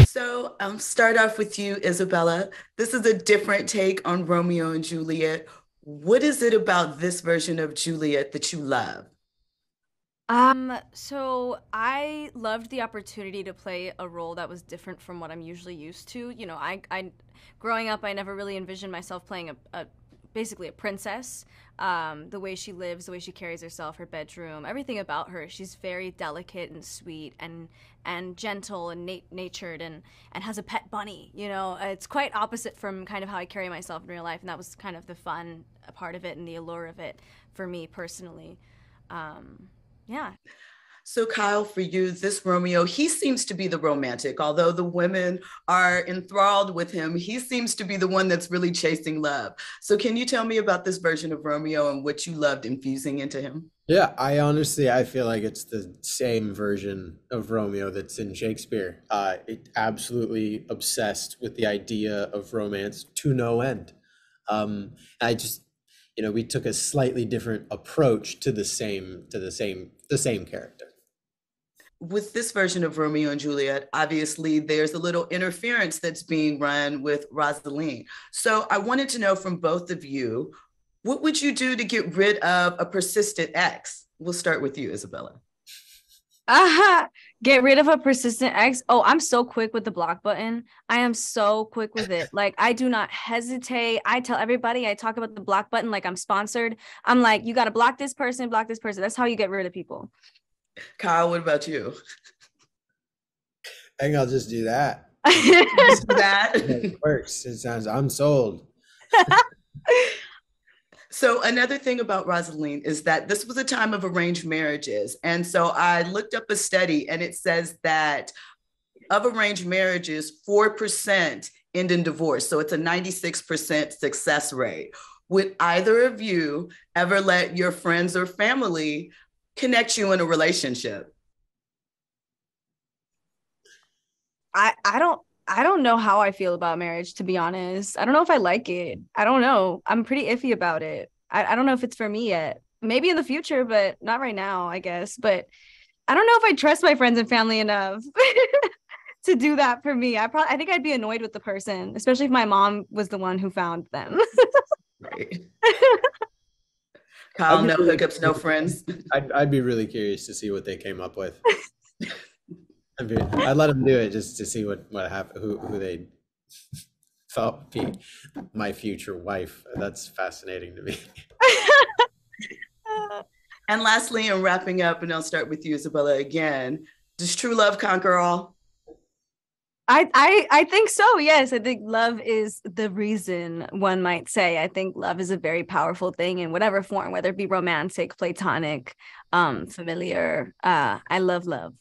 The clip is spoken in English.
So I'll start off with you, Isabella. This is a different take on Romeo and Juliet. What is it about this version of Juliet that you love? So I loved the opportunity to play a role that was different from what I'm usually used to. Growing up, I never really envisioned myself playing basically a princess. The way she lives, the way she carries herself, her bedroom, everything about her. She's very delicate and sweet and gentle and natured and has a pet bunny. It's quite opposite from kind of how I carry myself in real life, and that was kind of the fun part of it and the allure of it for me personally. Yeah. So, Kyle, for you, this Romeo, he seems to be the romantic. Although the women are enthralled with him, he seems to be the one that's really chasing love. So, can you tell me about this version of Romeo and what you loved infusing into him? Yeah, I feel like it's the same version of Romeo that's in Shakespeare. It absolutely obsessed with the idea of romance to no end. I just, we took a slightly different approach to the same character. With this version of Romeo and Juliet, obviously there's a little interference that's being run with Rosaline. So I wanted to know from both of you, what would you do to get rid of a persistent ex? We'll start with you, Isabella. Aha! Get rid of a persistent ex. Oh, I'm so quick with the block button. I am so quick with it. Like, I do not hesitate. I tell everybody, I talk about the block button like I'm sponsored. I'm like, you got to block this person, block this person. That's how you get rid of people. Kyle, what about you? I think I'll just do that. That It works. I'm sold. So another thing about Rosaline is that this was a time of arranged marriages. And so I looked up a study and it says that of arranged marriages, 4% end in divorce. So it's a 96% success rate. Would either of you ever let your friends or family connect you in a relationship? I don't know how I feel about marriage, to be honest. I don't know if I like it. I don't know. I'm pretty iffy about it. I don't know if it's for me yet. Maybe in the future, but not right now, I guess. But I don't know if I trust my friends and family enough to do that for me. I think I'd be annoyed with the person, especially if my mom was the one who found them. Right. Kyle, no hookups, no friends. I'd be really curious to see what they came up with. I'd let them do it just to see what happened, who they thought be my future wife. That's fascinating to me. And lastly, in wrapping up, and I'll start with you, Isabella, again, does true love conquer all? I think so. Yes, I think love is the reason, one might say. I think love is a very powerful thing in whatever form, whether it be romantic, platonic, familiar. I love love.